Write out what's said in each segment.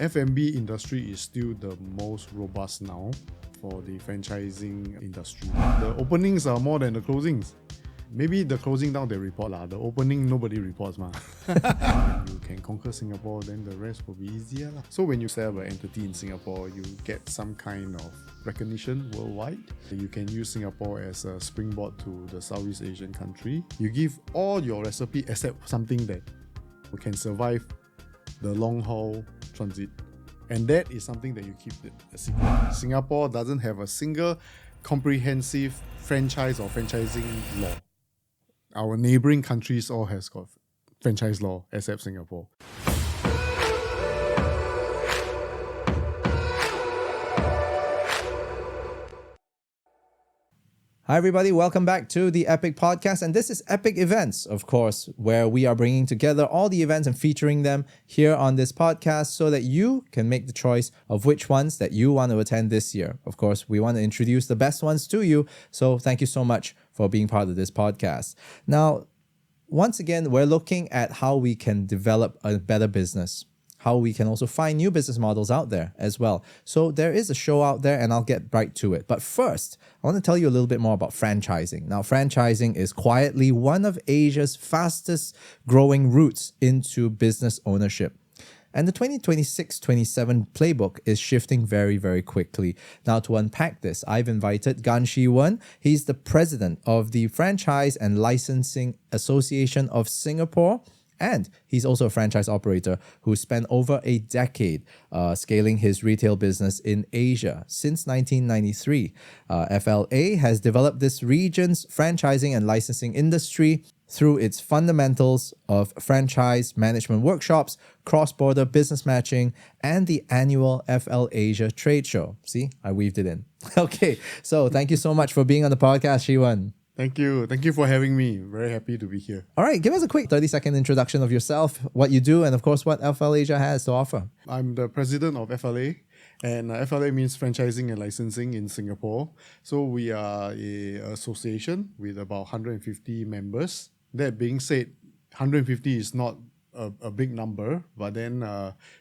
F&B industry is still the most robust now for the franchising industry. The openings are more than the closings. Maybe the closing down they report lah. The opening nobody reports ma. When you can conquer Singapore, then the rest will be easier lah. So when you set up an entity in Singapore, you get some kind of recognition worldwide. You can use Singapore as a springboard to the Southeast Asian country. You give all your recipe except something that can survive the long haul transit. And that is something that you keep a secret. Singapore doesn't have a single comprehensive franchise or franchising law. Our neighboring countries all has got franchise law except Singapore. Hi everybody, welcome back to the Epic Podcast, and this is Epic Events, of course, where we are bringing together all the events and featuring them here on this podcast so that you can make the choice of which ones that you want to attend this year. Of course, we want to introduce the best ones to you, so thank you so much for being part of this podcast. Now, once again, we're looking at how we can develop a better business, how we can also find new business models out there as well. So there is a show out there and I'll get right to it. But first, I want to tell you a little bit more about franchising. Now, franchising is quietly one of Asia's fastest growing routes into business ownership. And the 2026-27 playbook is shifting very, very quickly. Now, to unpack this, I've invited Gan Shi-wen. He's the president of the Franchise and Licensing Association of Singapore. And he's also a franchise operator who spent over a decade scaling his retail business in Asia. Since 1993, FLA has developed this region's franchising and licensing industry through its fundamentals of franchise management workshops, cross-border business matching, and the annual FLAsia trade show. See, I weaved it in. Okay, so thank you so much for being on the podcast, Shi-wen. Thank you. Thank you for having me. Very happy to be here. All right, give us a quick 30-second introduction of yourself, what you do, and of course, what FLAsia has to offer. I'm the president of FLA, and FLA means Franchising and Licensing in Singapore. So we are an association with about 150 members. That being said, 150 is not a big number, but then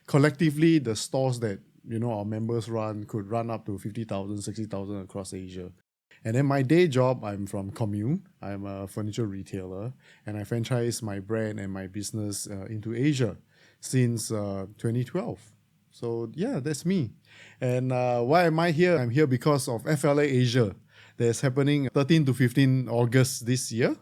collectively, the stores that our members run could run up to 50,000, 60,000 across Asia. And then my day job, I'm from Commune. I'm a furniture retailer, and I franchise my brand and my business into Asia since 2012. So yeah, that's me. And why am I here? I'm here because of FLA Asia that's happening 13 to 15 August this year.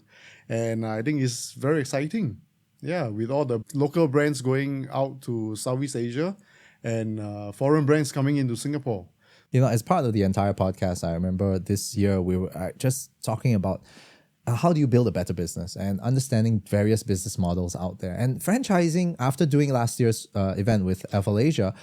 And I think it's very exciting. Yeah, with all the local brands going out to Southeast Asia and foreign brands coming into Singapore. As part of the entire podcast, I remember this year we were just talking about how do you build a better business and understanding various business models out there. And franchising, after doing last year's event with FLAsia,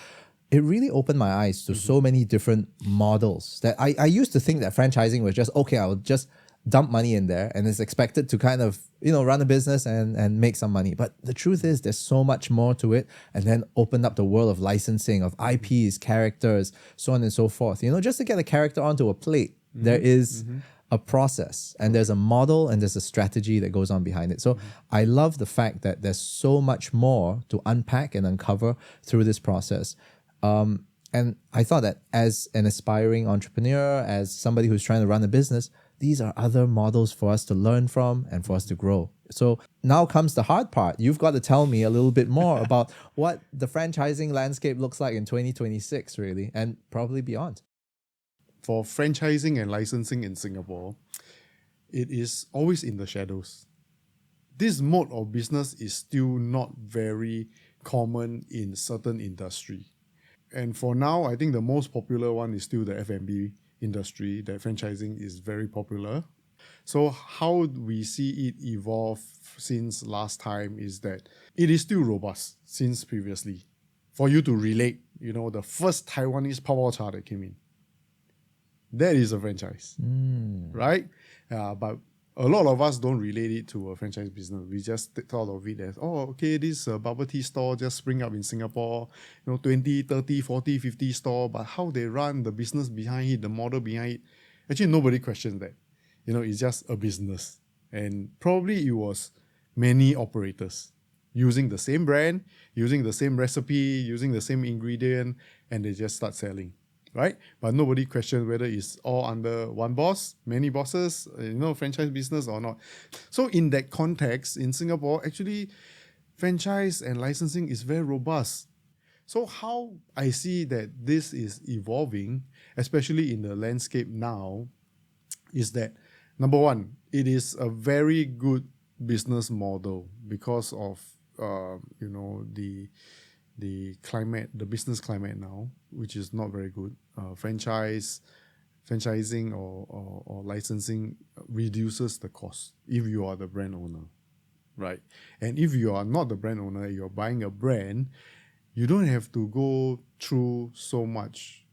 it really opened my eyes to so many different models that I used to think that franchising was just, okay, I'll just dump money in there and it's expected to kind of, run a business and make some money. But the truth is there's so much more to it, and then opened up the world of licensing, of IPs, characters, so on and so forth. Just to get a character onto a plate, there is a process and there's a model and there's a strategy that goes on behind it. So I love the fact that there's so much more to unpack and uncover through this process. And I thought that as an aspiring entrepreneur, as somebody who's trying to run a business, these are other models for us to learn from and for us to grow. So now comes the hard part. You've got to tell me a little bit more about what the franchising landscape looks like in 2026, really, and probably beyond. For franchising and licensing in Singapore, it is always in the shadows. This mode of business is still not very common in certain industry. And for now, I think the most popular one is still the F&B industry, that franchising is very popular. So how we see it evolve since last time is that it is still robust since previously. For you to relate, the first Taiwanese Pao Cha that came in, that is a franchise, right? But a lot of us don't relate it to a franchise business. We just thought of it as, this bubble tea store just spring up in Singapore, 20, 30, 40, 50 store, but how they run, the business behind it, the model behind it, actually nobody questions that. It's just a business. And probably it was many operators. using the same brand, using the same recipe, using the same ingredient, and they just start selling, right? But nobody questions whether it's all under one boss, many bosses, franchise business or not. So in that context, in Singapore, actually, franchise and licensing is very robust. So how I see that this is evolving, especially in the landscape now, is that number one, it is a very good business model because of the climate, the business climate now, which is not very good. Franchising or licensing reduces the cost if you are the brand owner, right? And if you are not the brand owner, you're buying a brand, you don't have to go through so much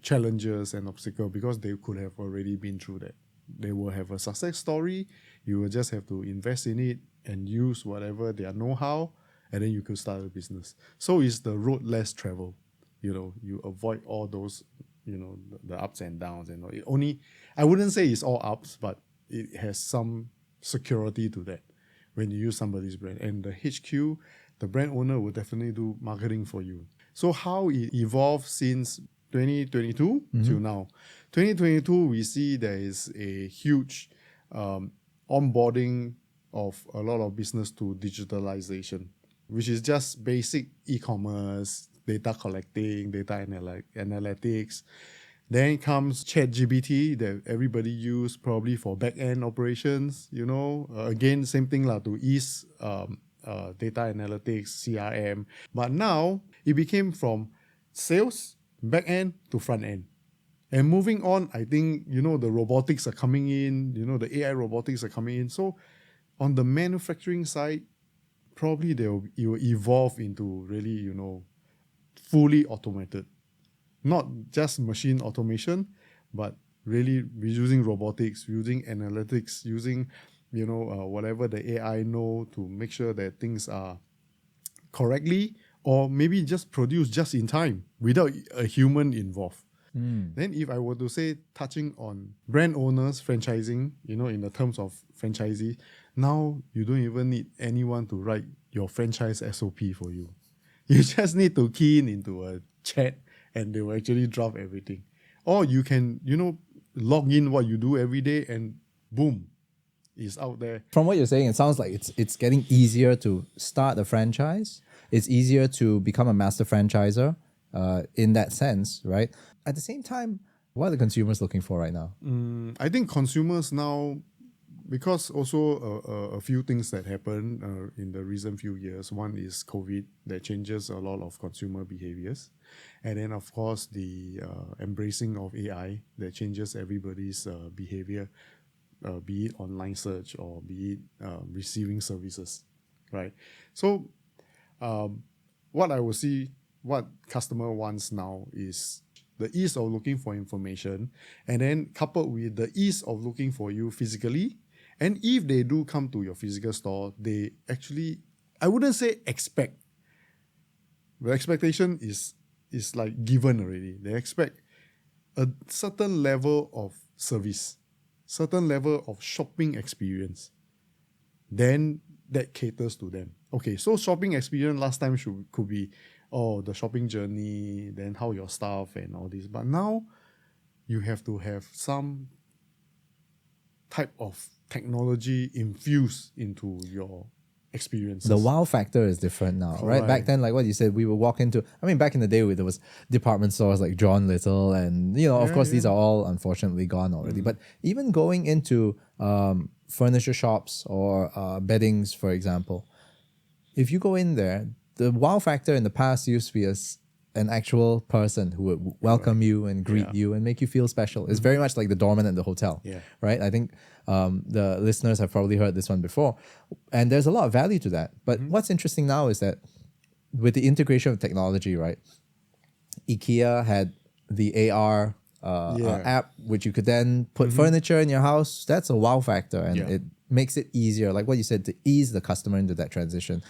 challenges and obstacles because they could have already been through that. They will have a success story. You will just have to invest in it and use whatever their know-how, and then you could start a business. So it's the road less traveled. You avoid all those, the ups and downs. I wouldn't say it's all ups, but it has some security to that when you use somebody's brand. And the HQ, the brand owner, will definitely do marketing for you. So how it evolved since 2022 till now. 2022, we see there is a huge onboarding of a lot of business to digitalization, which is just basic e-commerce, data collecting, data analytics. Then comes ChatGPT that everybody use probably for back-end operations, again, same thing to ease data analytics, CRM. But now it became from sales, back-end to front-end. And moving on, I think, the robotics are coming in, the AI robotics are coming in. So on the manufacturing side, probably it will evolve into really, fully automated. Not just machine automation, but really using robotics, using analytics, using, whatever the AI know to make sure that things are correctly, or maybe just produced just in time without a human involved. Then if I were to say, touching on brand owners, franchising, in the terms of franchisee, now you don't even need anyone to write your franchise SOP for you. You just need to key into a chat and they will actually draft everything. Or you can, log in what you do every day and boom, it's out there. From what you're saying, it sounds like it's getting easier to start a franchise. It's easier to become a master franchisor in that sense, right? At the same time, what are the consumers looking for right now? I think consumers now, because also a few things that happened in the recent few years. One is COVID that changes a lot of consumer behaviors. And then, of course, the embracing of AI that changes everybody's behavior, be it online search or be it receiving services, right? So what I will see, what customer wants now is the ease of looking for information, and then coupled with the ease of looking for you physically. And if they do come to your physical store, they actually, I wouldn't say expect. The expectation is like given already. They expect a certain level of service, certain level of shopping experience. Then that caters to them. Okay, so shopping experience last time could be, the shopping journey, then how your staff and all this. But now you have to have some type of technology infused into your experiences. The wow factor is different now, right? Back then, like what you said, we would walk into, back in the day, there was department stores like John Little, and, of course, these are all unfortunately gone already. But even going into furniture shops or beddings, for example, if you go in there, the wow factor in the past used to be an actual person who would welcome you and greet you and make you feel special. It's very much like the doorman at the hotel, right? I think the listeners have probably heard this one before. And there's a lot of value to that. But what's interesting now is that with the integration of technology, right? IKEA had the AR app, which you could then put furniture in your house. That's a wow factor. And it makes it easier, like what you said, to ease the customer into that transition.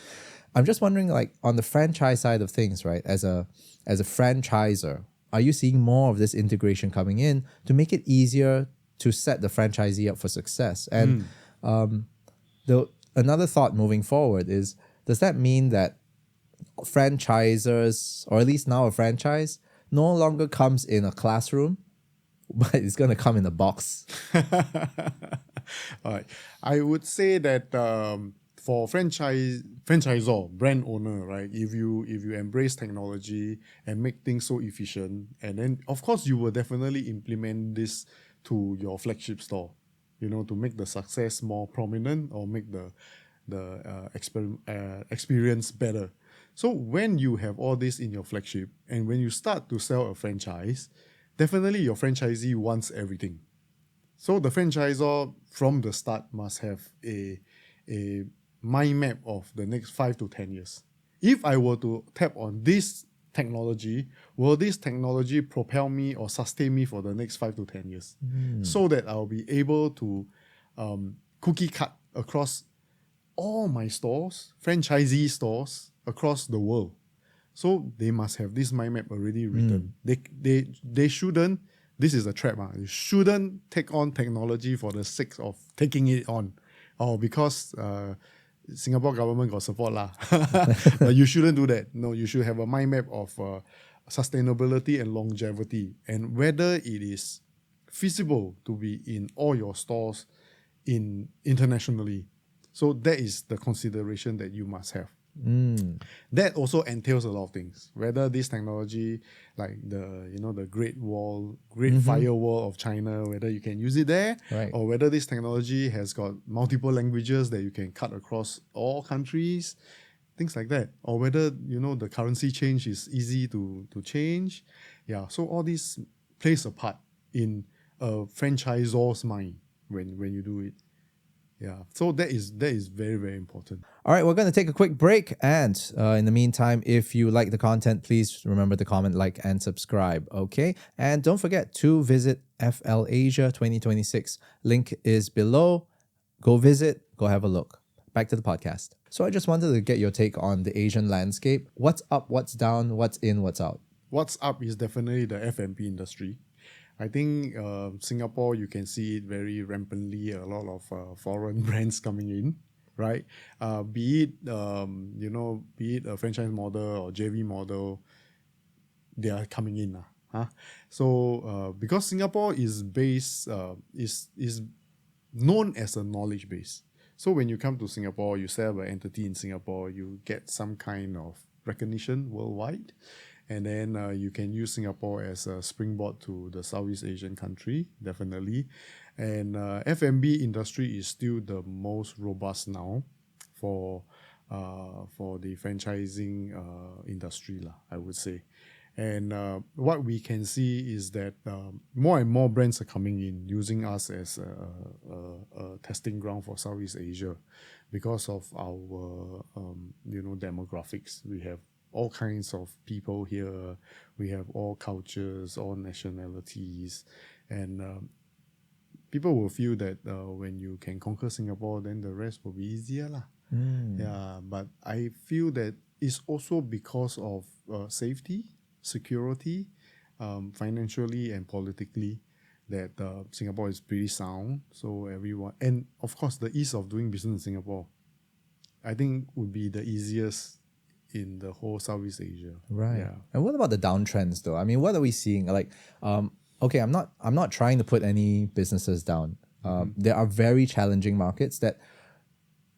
I'm just wondering, like, on the franchise side of things, right? As a franchisor, are you seeing more of this integration coming in to make it easier to set the franchisee up for success? And another thought moving forward is, does that mean that franchisers, or at least now a franchise, no longer comes in a classroom, but it's going to come in a box? All right. I would say that for franchisor, brand owner, right? If you embrace technology and make things so efficient, and then of course you will definitely implement this to your flagship store, to make the success more prominent or make the experience better. So when you have all this in your flagship and when you start to sell a franchise, definitely your franchisee wants everything. So the franchisor from the start must have a mind map of the next 5 to 10 years. If I were to tap on this technology, will this technology propel me or sustain me for the next 5 to 10 years? So that I'll be able to cookie cut across all my stores, franchisee stores across the world. So they must have this mind map already written. They shouldn't, this is a trap, you shouldn't take on technology for the sake of taking it on. Or because Singapore government got support lah. But you shouldn't do that. No, you should have a mind map of sustainability and longevity, and whether it is feasible to be in all your stores internationally. So that is the consideration that you must have. That also entails a lot of things. Whether this technology, like the Great Firewall of China, whether you can use it there, Right. or whether this technology has got multiple languages that you can cut across all countries, things like that, or whether the currency change is easy to change. Yeah, so all this plays a part in a franchisor's mind when you do it. Yeah, so that is very, very important. All right, we're going to take a quick break. And in the meantime, if you like the content, please remember to comment, like, and subscribe. Okay. And don't forget to visit FLAsia 2026. Link is below. Go visit, go have a look. Back to the podcast. So I just wanted to get your take on the Asian landscape. What's up, what's down, what's in, what's out? What's up is definitely the F&B industry. I think Singapore, you can see it very rampantly, a lot of foreign brands coming in, right? Be it a franchise model or JV model, they are coming in. So because Singapore is based, is known as a knowledge base. So when you come to Singapore, you set up an entity in Singapore, you get some kind of recognition worldwide. And then you can use Singapore as a springboard to the Southeast Asian country, definitely. And F&B industry is still the most robust now for the franchising industry, I would say. And what we can see is that more and more brands are coming in, using us as a testing ground for Southeast Asia because of our demographics. We have all kinds of people here. We have all cultures, all nationalities, and people will feel that when you can conquer Singapore, then the rest will be easier lah. Yeah, but I feel that it's also because of safety, security, financially and politically, that Singapore is pretty sound. So everyone, and of course the ease of doing business in Singapore, I think would be the easiest in the whole Southeast Asia. Right. Yeah. And what about the downtrends though? I mean, what are we seeing? Like, okay, I'm not trying to put any businesses down. There are very challenging markets that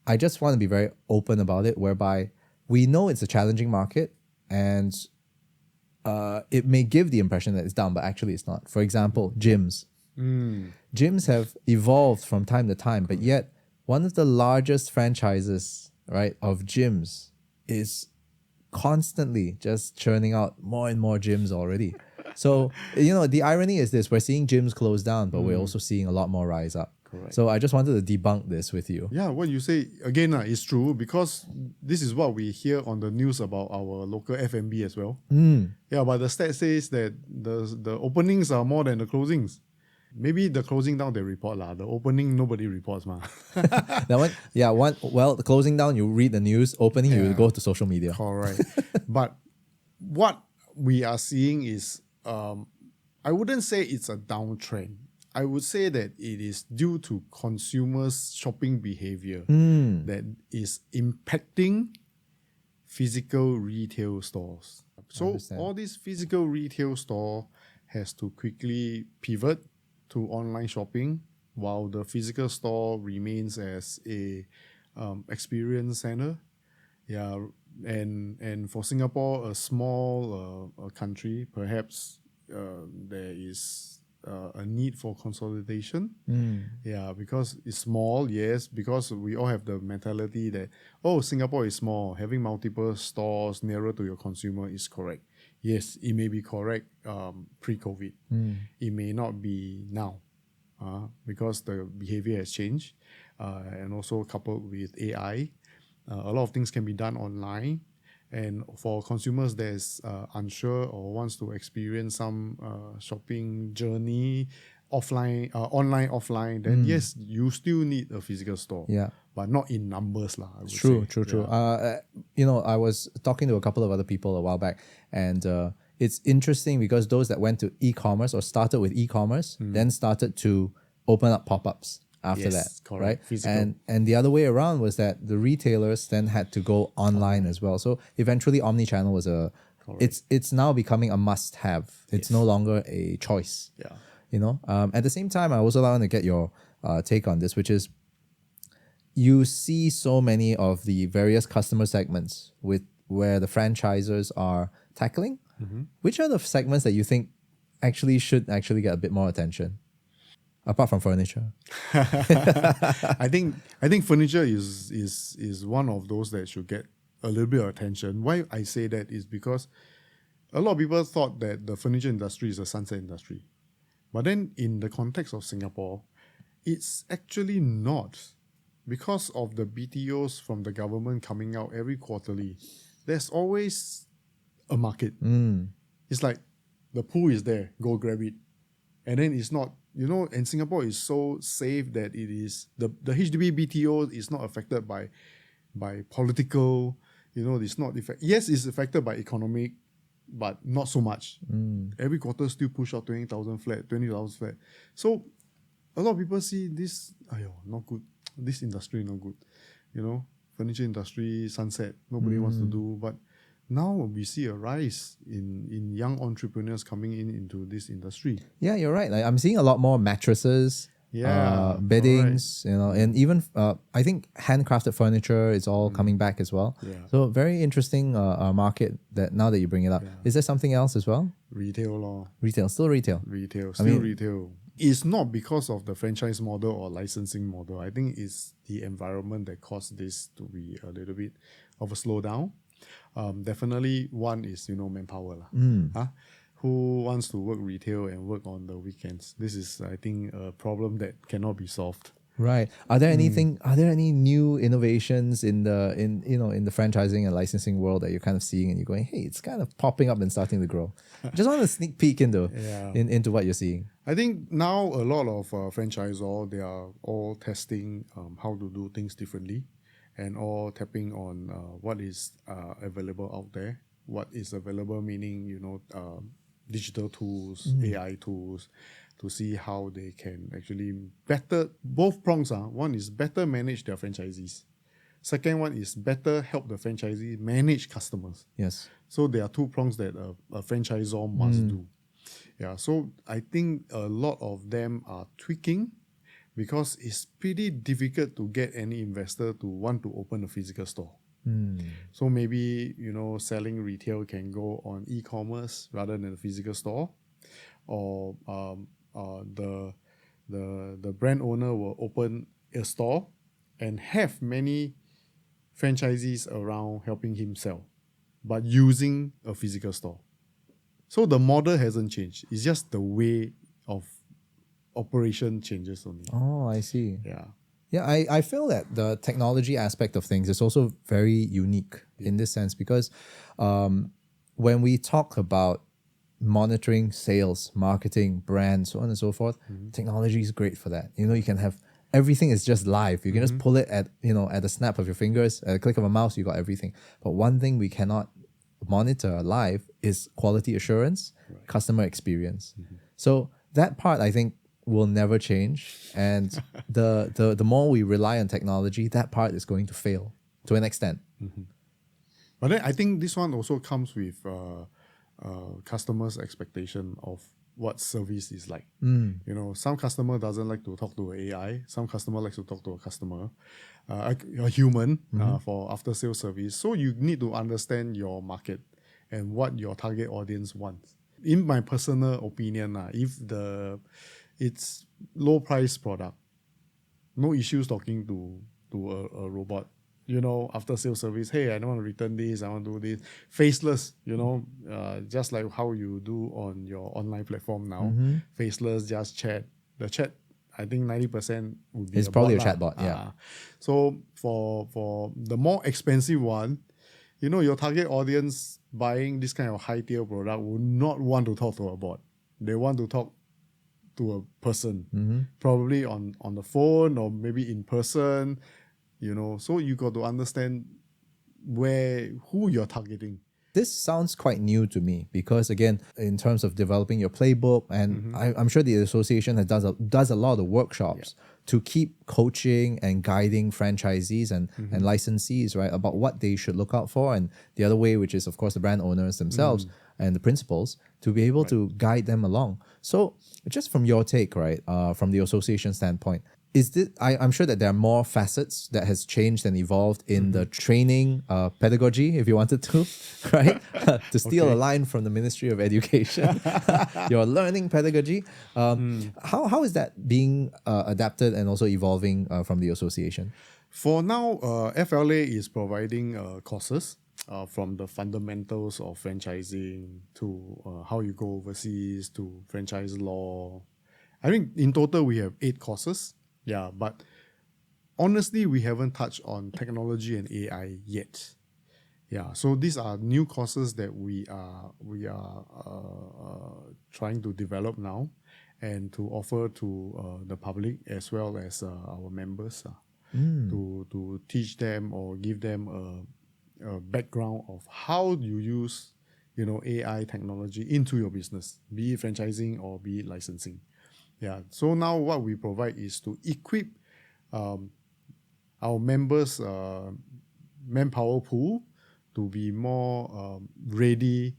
I just want to be very open about it, whereby we know it's a challenging market and it may give the impression that it's down, but actually it's not. For example, gyms. Gyms have evolved from time to time, but yet one of the largest franchises, right, of gyms is constantly just churning out more and more gyms already. So, the irony is this: we're seeing gyms close down, but we're also seeing a lot more rise up. Correct. So I just wanted to debunk this with you. Yeah, what you say again is true, because this is what we hear on the news about our local F&B as well. Yeah, but the stat says that the openings are more than the closings. Maybe the closing down they report lah. The opening nobody reports ma. The closing down, you read the news. Opening, you go to social media. Correct. But what we are seeing is, I wouldn't say it's a downtrend. I would say that it is due to consumers' shopping behavior that is impacting physical retail stores. So understand. all these physical retail store has to quickly pivot to online shopping, while the physical store remains as a experience center. Yeah, and for Singapore, a small country, perhaps there is a need for consolidation. Yeah, because it's small, yes, because we all have the mentality that, oh, Singapore is small, having multiple stores nearer to your consumer is correct. Yes, it may be correct pre-COVID. It may not be now because the behavior has changed, and also coupled with AI. A lot of things can be done online, and for consumers that is unsure or wants to experience some shopping journey offline, online, offline, then yes, you still need a physical store. Yeah. But not in numbers, I would True, say. true. Yeah. I was talking to a couple of other people a while back, and it's interesting because those that went to e-commerce or started with e-commerce then started to open up pop-ups after Yes, that, correct. right? Physical. And the other way around was that the retailers then had to go online as well. So eventually, omni-channel was it's now becoming a must-have. It's no longer a choice. Yeah. At the same time, I also want to get your take on this, which is you see so many of the various customer segments with where the franchisors are tackling. Which are the segments that you think should get a bit more attention, apart from furniture? I think furniture is one of those that should get a little bit of attention. Why I say that is because a lot of people thought that the furniture industry is a sunset industry. But then in the context of Singapore, it's actually not, because of the BTOs from the government coming out every quarterly. There's always a market. It's like the pool is there, go grab it. And then it's not, and Singapore is so safe that it is, the HDB BTO is not affected by political, it's not, yes, it's affected by economic, but not so much. Every quarter still push out 20,000 flat, 20,000 flat. So a lot of people see this, not good. This industry not good. Furniture industry, sunset, nobody wants to do. But now we see a rise in young entrepreneurs coming into this industry. Yeah, you're right. Like, I'm seeing a lot more mattresses, beddings, and even I think handcrafted furniture is all coming back as well. Yeah. So very interesting market that now that you bring it up. Is there something else as well? Retail law. Retail, still retail. Retail, still retail. It's not because of the franchise model or licensing model. I think it's the environment that caused this to be a little bit of a slowdown. Definitely one is, manpower. Who wants to work retail and work on the weekends? This is, I think, a problem that cannot be solved. Right. Are there any new innovations in the franchising and licensing world that you're kind of seeing and you're going, hey, it's kind of popping up and starting to grow? Just want to sneak peek into what you're seeing. I think now a lot of franchisors, they are all testing how to do things differently, and all tapping on what is available out there. What is available meaning, digital tools, AI tools, to see how they can actually better, both prongs. One is better manage their franchisees. Second one is better help the franchisee manage customers. Yes. So there are two prongs that a franchisor must do. Yeah, so I think a lot of them are tweaking, because it's pretty difficult to get any investor to want to open a physical store. So maybe, selling retail can go on e-commerce rather than a physical store, or the brand owner will open a store and have many franchisees around helping him sell, but using a physical store. So the model hasn't changed. It's just the way of operation changes only. Oh, I see. Yeah. Yeah, I feel that the technology aspect of things is also very unique in this sense, because when we talk about monitoring sales, marketing, brands, so on and so forth, technology is great for that. You can have everything is just live. You can just pull it at a snap of your fingers, at a click of a mouse, you got everything. But one thing we cannot monitor live is quality assurance, customer experience. So that part, I think, will never change, and the more we rely on technology, that part is going to fail to an extent. But then I think this one also comes with customers' expectation of what service is like. You know, some customer doesn't like to talk to an AI. Some customer likes to talk to a customer, a human for after sales service. So you need to understand your market and what your target audience wants. In my personal opinion, if it's low price product, no issues talking to a robot. You know, after sales service, hey, I don't want to return this, I want to do this. Faceless, you know, just like how you do on your online platform now. Faceless, just chat. The chat, I think 90% would be It's probably a bot chatbot, yeah. So for the more expensive one, you know, your target audience buying this kind of high tier product would not want to talk to a bot. They want to talk to a person, probably on the phone or maybe in person. You know, so you got to understand who you're targeting. This sounds quite new to me because, again, in terms of developing your playbook, and I'm sure the association does a lot of workshops to keep coaching and guiding franchisees and licensees, right, about what they should look out for, and the other way, which is, of course, the brand owners themselves and the principals, to be able to guide them along. So just from your take, right, from the association standpoint, is this, I'm sure that there are more facets that has changed and evolved in the training pedagogy, if you wanted to, right? To steal a line from the Ministry of Education, your learning pedagogy. How is that being adapted and also evolving from the association? For now, FLA is providing courses from the fundamentals of franchising to how you go overseas to franchise law. I think in total we have 8 courses. Yeah, but honestly, we haven't touched on technology and AI yet. Yeah, so these are new courses that we are trying to develop now and to offer to the public as well as our members to teach them or give them a background of how you use, you know, AI technology into your business, be it franchising or be it licensing. Yeah, so now what we provide is to equip our members' manpower pool to be more ready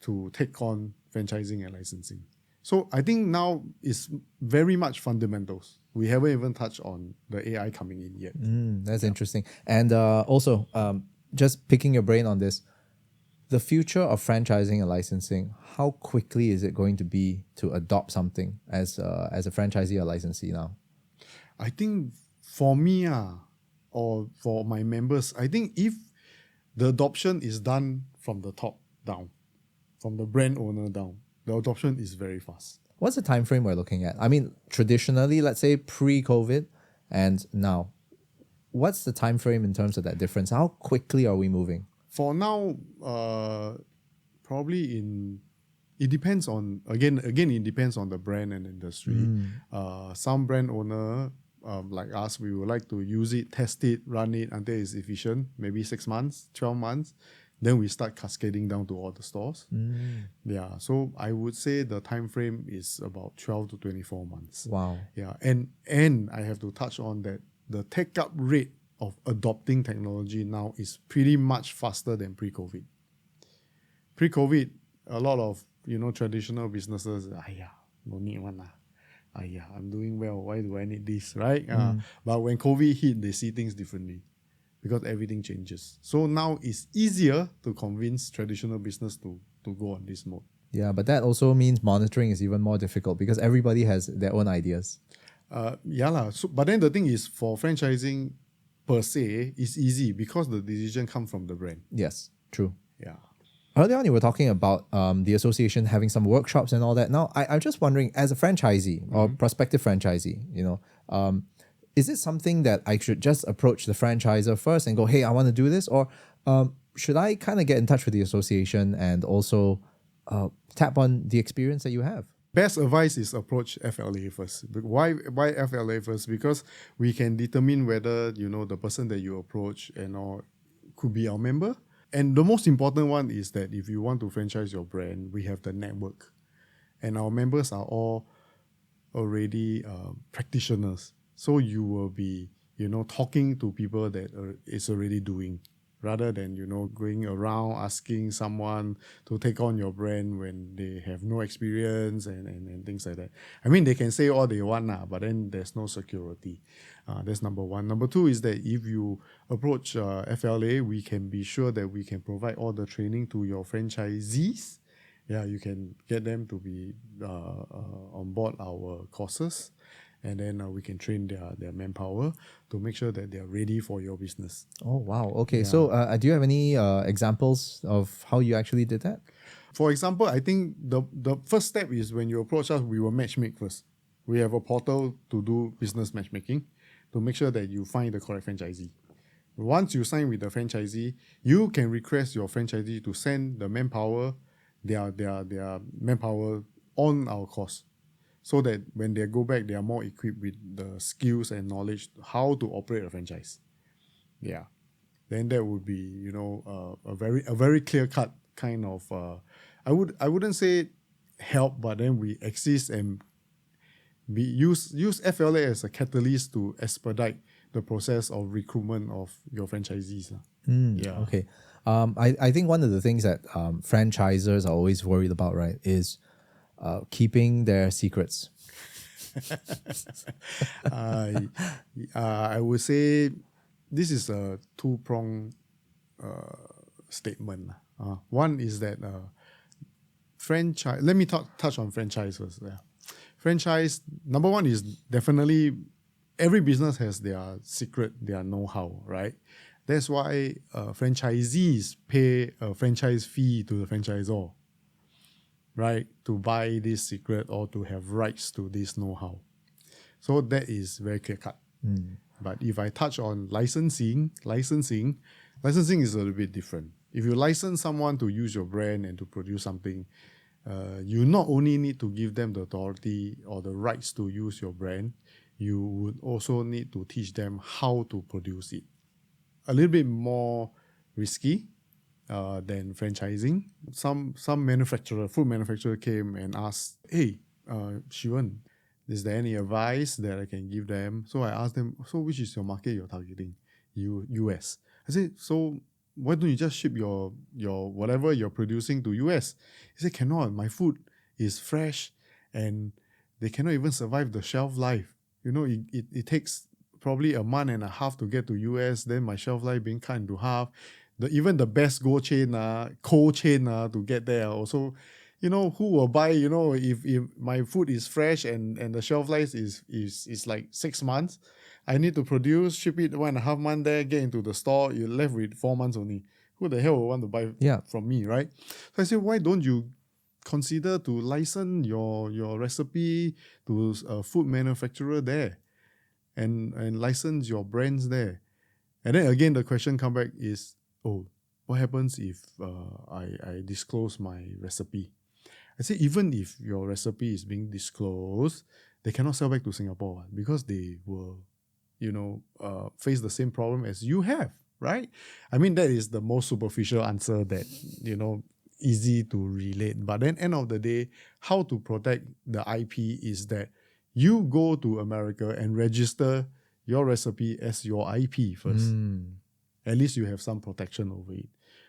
to take on franchising and licensing. So I think now it's very much fundamentals. We haven't even touched on the AI coming in yet. That's interesting. And also, just picking your brain on this, the future of franchising and licensing, how quickly is it going to be to adopt something as a franchisee or licensee now? I think for me, or for my members, I think if the adoption is done from the top down, from the brand owner down, the adoption is very fast. What's the time frame we're looking at? I mean, traditionally, let's say pre-COVID and now, what's the time frame in terms of that difference? How quickly are we moving? For now, probably it depends on, again, it depends on the brand and industry. Some brand owner, like us, we would like to use it, test it, run it until it's efficient, maybe 6 months, 12 months. Then we start cascading down to all the stores. Yeah, so I would say the time frame is about 12 to 24 months. Wow. Yeah, and I have to touch on that the take-up rate of adopting technology now is pretty much faster than pre-COVID. Pre-COVID, a lot of, you know, traditional businesses, no need one I'm doing well, why do I need this, right? But when COVID hit, they see things differently because everything changes. So now it's easier to convince traditional business to go on this mode. Yeah, but that also means monitoring is even more difficult because everybody has their own ideas. So, but then the thing is, for franchising per se, it's easy because the decision comes from the brand. Yes, true. Yeah. Earlier on, you were talking about the association having some workshops and all that. Now, I'm just wondering, as a franchisee or prospective franchisee, you know, is it something that I should just approach the franchisor first and go, hey, I want to do this? Or should I kind of get in touch with the association and also tap on the experience that you have? Best advice is approach FLA first. Why FLA first? Because we can determine whether, you know, the person that you approach and or could be our member. And the most important one is that if you want to franchise your brand, we have the network. And our members are all already practitioners. So you will be, talking to people that is already doing, rather than, going around asking someone to take on your brand when they have no experience and things like that. I mean, they can say all they want, but then there's no security. That's number one. Number two is that if you approach FLA, we can be sure that we can provide all the training to your franchisees. Yeah, you can get them to be on board our courses, and then we can train their manpower to make sure that they're ready for your business. Oh, wow. Okay. So do you have any examples of how you actually did that? For example, I think the first step is when you approach us, we will matchmake first. We have a portal to do business matchmaking to make sure that you find the correct franchisee. Once you sign with the franchisee, you can request your franchisee to send the manpower, their manpower on our course, so that when they go back, they are more equipped with the skills and knowledge how to operate a franchise. Yeah, then that would be a very clear cut kind of I wouldn't say help, but then we exist and we use FLA as a catalyst to expedite the process of recruitment of your franchisees. Yeah. Okay. I think one of the things that franchisors are always worried about, right, is keeping their secrets. I would say this is a two-pronged statement. One is that franchise. Let me touch on franchise first. Yeah. Franchise, number one is definitely every business has their secret, their know-how, right? That's why franchisees pay a franchise fee to the franchisor, right? To buy this secret or to have rights to this know-how. So that is very clear-cut. But if I touch on licensing is a little bit different. If you license someone to use your brand and to produce something, you not only need to give them the authority or the rights to use your brand, you would also need to teach them how to produce it. A little bit more risky than franchising. Some food manufacturer came and asked, "Hey, Shiwen, is there any advice that I can give them?" So I asked them, "So which is your market you're targeting?" US. I said, "So why don't you just ship your whatever you're producing to US?" He said, "Cannot. My food is fresh and they cannot even survive the shelf life. It takes probably a month and a half to get to US, then my shelf life being cut into half. Even the best cold chain to get there also, who will buy, if my food is fresh and the shelf life is like 6 months, I need to produce, ship it 1.5 months there, get into the store, you're left with 4 months only. Who the hell will want to buy from me, right?" So I said, why don't you consider to license your recipe to a food manufacturer there and license your brands there? And then again, the question come back is, what happens if I disclose my recipe? I say, even if your recipe is being disclosed, they cannot sell back to Singapore because they will, face the same problem as you have, right? I mean, that is the most superficial answer that, easy to relate. But then end of the day, how to protect the IP is that you go to America and register your recipe as your IP first. At least you have some protection over it.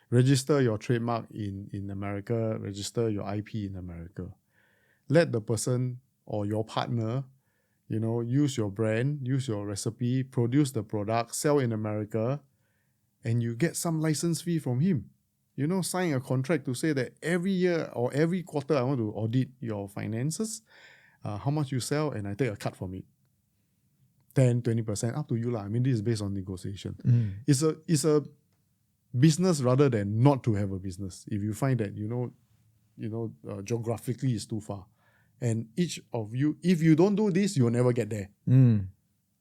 Register your trademark in America, register your IP in America. Let the person or your partner, use your brand, use your recipe, produce the product, sell in America, and you get some license fee from him. Sign a contract to say that every year or every quarter I want to audit your finances, how much you sell, and I take a cut from it. 10, 20%, up to you. I mean, this is based on negotiation. It's a business rather than not to have a business. If you find that, geographically is too far. And each of you, if you don't do this, you'll never get there. Then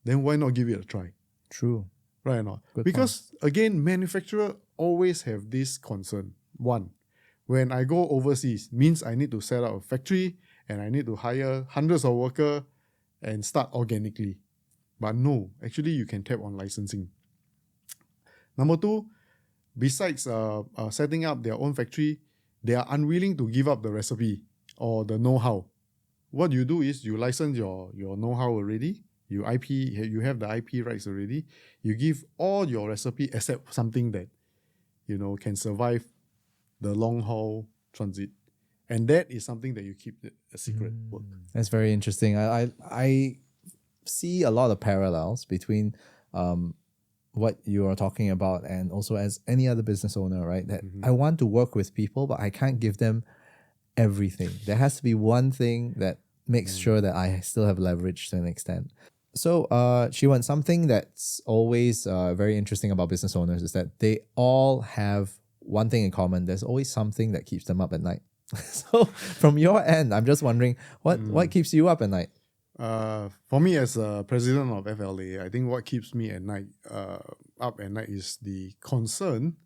why not give it a try? True. Right or not? Good because again, manufacturer always have this concern. One, when I go overseas, means I need to set up a factory and I need to hire hundreds of workers and start organically. But no, actually you can tap on licensing. Number two, besides setting up their own factory, they are unwilling to give up the recipe or the know-how. what you do is you license your know-how already. You have the IP rights already. You give all your recipe except something that can survive the long haul transit, and that is something that you keep a secret work. That's very interesting. I see a lot of parallels between what you are talking about and also as any other business owner, right? That I want to work with people, but I can't give them everything. There has to be one thing that makes sure that I still have leverage to an extent. So, Shiwan, something that's always very interesting about business owners is that they all have one thing in common. There's always something that keeps them up at night. So, from your end, I'm just wondering what keeps you up at night? For me, as a president of FLA, I think what keeps me at night, up at night, is the concern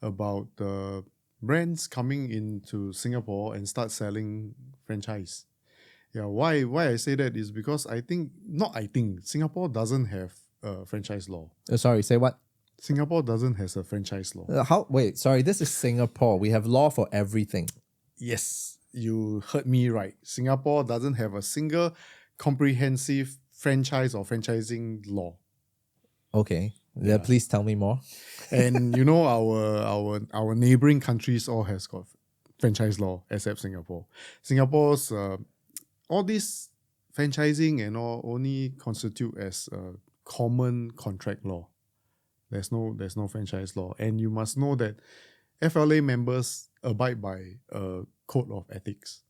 about the brands coming into Singapore and start selling franchise. Yeah, why I say that is because Singapore doesn't have a franchise law. Sorry, say what? Singapore doesn't have a franchise law. Wait, sorry, this is Singapore. We have law for everything. Yes, you heard me right. Singapore doesn't have a single comprehensive franchise or franchising law. Okay. Yeah, please tell me more. And our neighboring countries all has got franchise law except Singapore. Singapore's all this franchising and all only constitute as a common contract law. There's no franchise law, and you must know that FLA members abide by a code of ethics.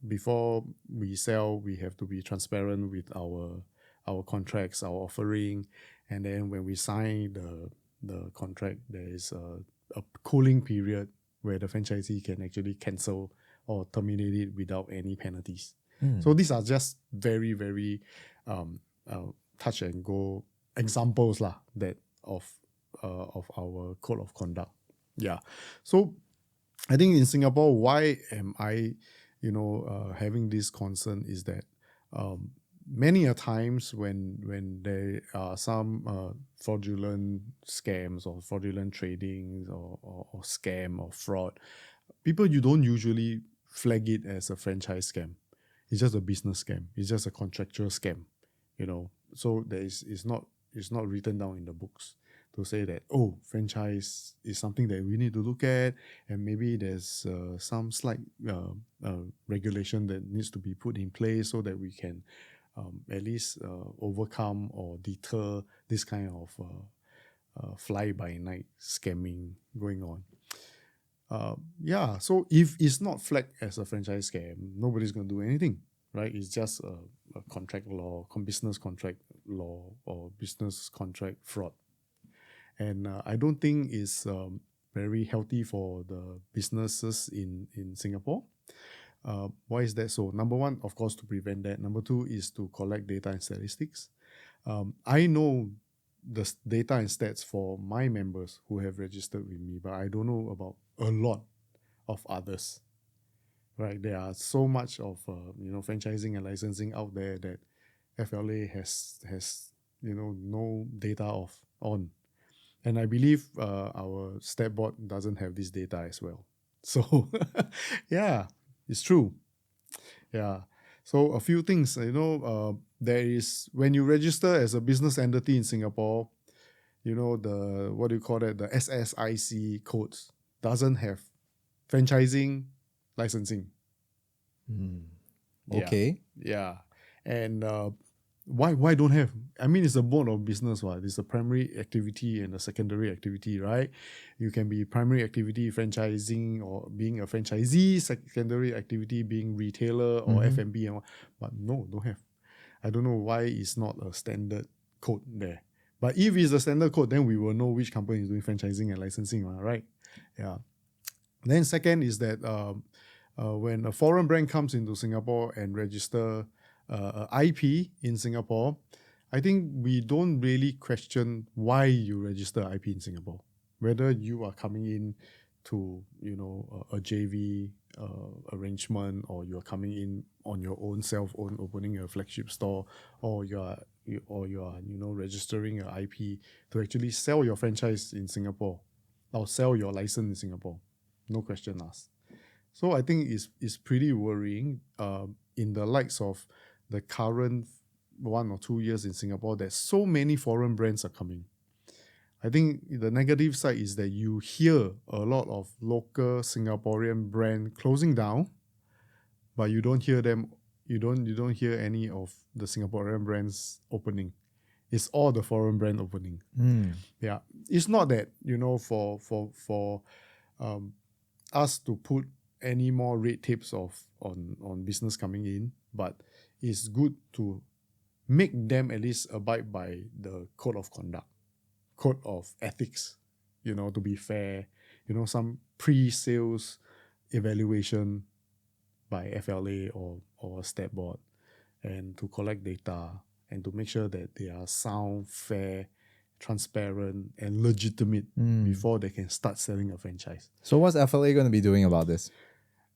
Before we sell, we have to be transparent with our contracts, our offering, and then when we sign the contract, there is a cooling period where the franchisee can actually cancel or terminate it without any penalties. So these are just very, very touch and go examples that of our code of conduct. Yeah. So I think in Singapore, why am I having this concern is that many a times when there are some fraudulent scams or fraudulent trading or scam or fraud, you don't usually flag it as a franchise scam. It's just a business scam. It's just a contractual scam, So it's not written down in the books to say that franchise is something that we need to look at, and maybe there's some slight regulation that needs to be put in place so that we can at least overcome or deter this kind of fly-by-night scamming going on. So if it's not flagged as a franchise scam, nobody's going to do anything, right? It's just a contract law, business contract law, or business contract fraud. And I don't think it's very healthy for the businesses in Singapore. Why is that so? Number one, of course, to prevent that. Number two is to collect data and statistics. I know the data and stats for my members who have registered with me, but I don't know about a lot of others. Right? There are so much of franchising and licensing out there that FLA has no data on. And I believe our stat board doesn't have this data as well. So, yeah, it's true. Yeah. So a few things, there is, when you register as a business entity in Singapore, the the SSIC codes doesn't have franchising, licensing. Okay. Yeah. And why don't have? I mean, it's a mode of business, right? It's a primary activity and a secondary activity, right? You can be primary activity franchising or being a franchisee, secondary activity being retailer or F&B, but no, don't have. I don't know why it's not a standard code there. But if it's a standard code, then we will know which company is doing franchising and licensing, right? Yeah. Then second is that when a foreign brand comes into Singapore and register IP in Singapore, I think we don't really question why you register IP in Singapore. Whether you are coming in to a JV arrangement, or you are coming in on your own opening a flagship store, or you are registering your IP to actually sell your franchise in Singapore or sell your license in Singapore. No question asked. So I think it's pretty worrying in the likes of the current 1 or 2 years in Singapore that so many foreign brands are coming. I think the negative side is that you hear a lot of local Singaporean brand closing down, but you don't hear them. You don't hear any of the Singaporean brands opening. It's all the foreign brand opening. Yeah, it's not that for us to put any more red tapes on business coming in, but it's good to make them at least abide by the code of conduct, code of ethics, to be fair, some pre-sales evaluation by FLA or stat board, and to collect data and to make sure that they are sound, fair, transparent, and legitimate before they can start selling a franchise. So what's FLA going to be doing about this?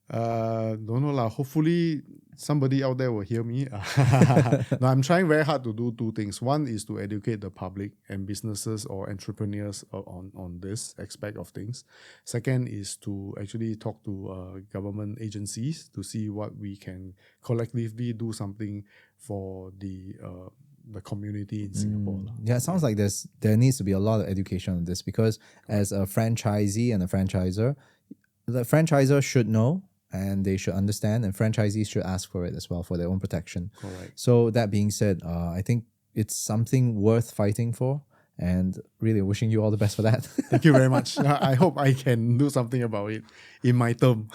Don't know lah. Hopefully somebody out there will hear me. No, I'm trying very hard to do two things. One is to educate the public and businesses or entrepreneurs on this aspect of things. Second is to actually talk to government agencies to see what we can collectively do something for the community in Singapore. Yeah, it sounds like there needs to be a lot of education on this, because as a franchisee and a franchisor, the franchisor should know and they should understand, and franchisees should ask for it as well for their own protection. Correct. So that being said, I think it's something worth fighting for, and really wishing you all the best for that. Thank you very much. I hope I can do something about it in my term.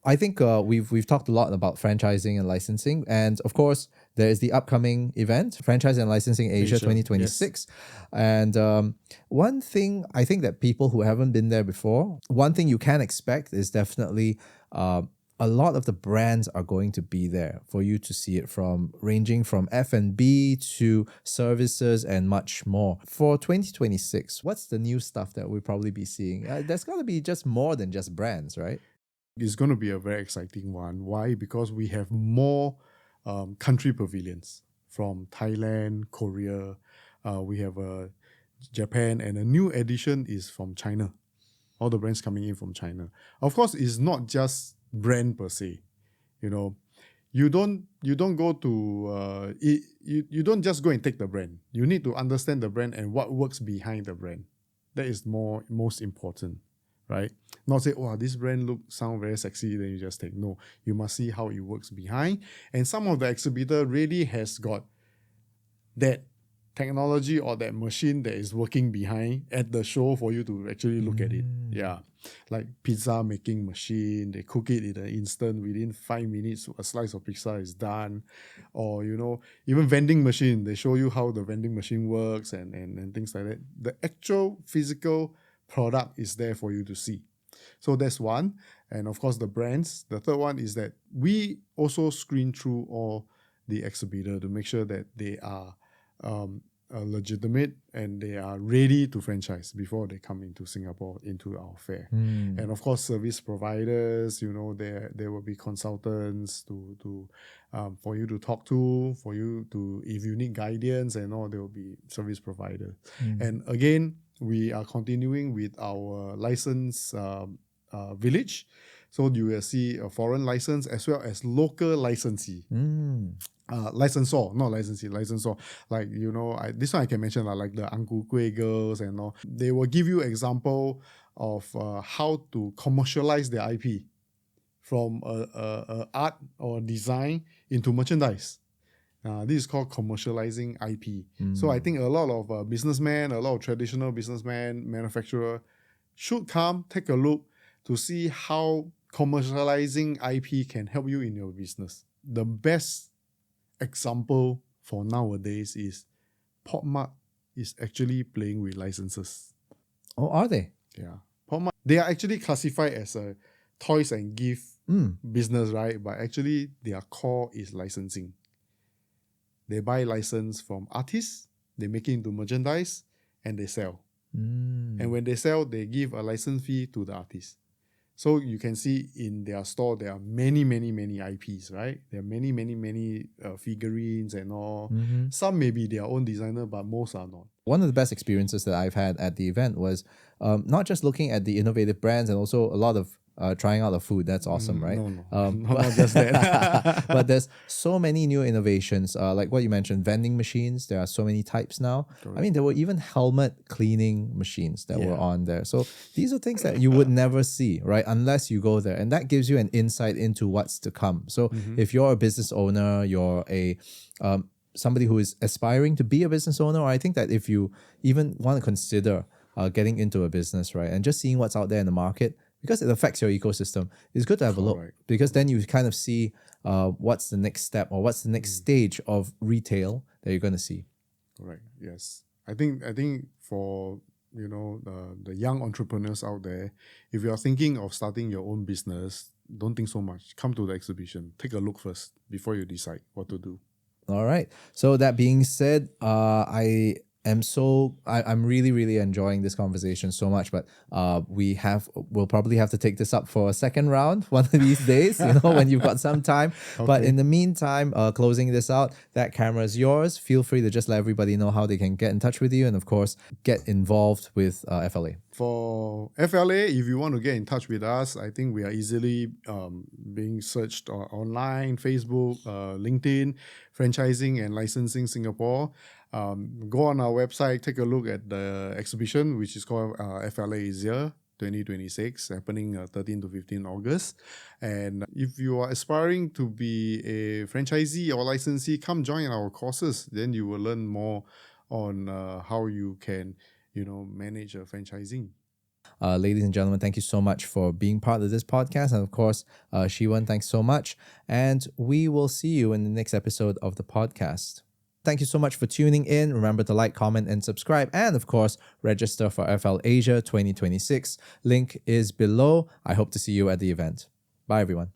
I think we've talked a lot about franchising and licensing, and of course there is the upcoming event, Franchise and Licensing Asia 2026. Yes. And one thing I think that people who haven't been there before, one thing you can expect is definitely a lot of the brands are going to be there for you to see it from, ranging from F&B to services and much more. For 2026, what's the new stuff that we'll probably be seeing? There's got to be just more than just brands, right? It's going to be a very exciting one. Why? Because we have more country pavilions from Thailand, Korea. We have Japan, and a new addition is from China. All the brands coming in from China. Of course, it's not just brand per se. You don't go to you don't just go and take the brand. You need to understand the brand and what works behind the brand. That is most important. Right? Not say, oh, this brand sound very sexy, then you just take. No, you must see how it works behind. And some of the exhibitor really has got that technology or that machine that is working behind at the show for you to actually look at it. Yeah. Like pizza making machine, they cook it in an instant, within 5 minutes, a slice of pizza is done. Or, even vending machine, they show you how the vending machine works and things like that. The actual physical product is there for you to see. So that's one. And of course the brands. The third one is that we also screen through all the exhibitor to make sure that they are legitimate and they are ready to franchise before they come into Singapore, into our fair. And of course service providers, there will be consultants to for you to talk to, for you to, if you need guidance and all, there will be service providers. And again, we are continuing with our license village. So you will see a foreign license as well as local licensee. Licensor, not licensee, licensor. Like, this one I can mention, like the Ang Ku Kueh girls and all. They will give you example of how to commercialize their IP from art or design into merchandise. This is called commercializing IP. So I think a lot of businessmen, a lot of traditional businessmen, manufacturer should come, take a look to see how commercializing IP can help you in your business. The best example for nowadays is PopMart is actually playing with licenses. Oh, are they? Yeah. PopMart, they are actually classified as a toys and gift business, right? But actually their core is licensing. They buy license from artists, they make it into merchandise, and they sell. And when they sell, they give a license fee to the artist. So you can see in their store, there are many, many, many IPs, right? There are many, many, many figurines and all. Some may be their own designer, but most are not. One of the best experiences that I've had at the event was not just looking at the innovative brands and also a lot of trying out the food. That's awesome, right? No, not just that. But there's so many new innovations, like what you mentioned, vending machines. There are so many types now. I mean, there were even helmet cleaning machines that were on there. So these are things that you would never see, right? Unless you go there. And that gives you an insight into what's to come. So if you're a business owner, you're a somebody who is aspiring to be a business owner, or I think that if you even want to consider getting into a business, right, and just seeing what's out there in the market, because it affects your ecosystem, it's good to have a look, because then you kind of see what's the next step or what's the next stage of retail that you're going to see. Correct. Yes. I think for the young entrepreneurs out there, if you are thinking of starting your own business, don't think so much. Come to the exhibition. Take a look first before you decide what to do. All right. So that being said, I'm really, really enjoying this conversation so much, but we'll probably have to take this up for a second round one of these days, when you've got some time. Okay. But in the meantime, closing this out, that camera is yours. Feel free to just let everybody know how they can get in touch with you and, of course, get involved with FLA. For FLA, if you want to get in touch with us, I think we are easily being searched online, Facebook, LinkedIn, Franchising and Licensing Singapore. Go on our website, take a look at the exhibition, which is called FLA Asia 2026, happening 13 to 15 August. And if you are aspiring to be a franchisee or licensee, come join our courses. Then you will learn more on how you can manage franchising. Ladies and gentlemen, thank you so much for being part of this podcast. And of course, Shiwan, thanks so much. And we will see you in the next episode of the podcast. Thank you so much for tuning in. Remember to like, comment, and subscribe. And of course, register for FL Asia 2026. Link is below. I hope to see you at the event. Bye, everyone.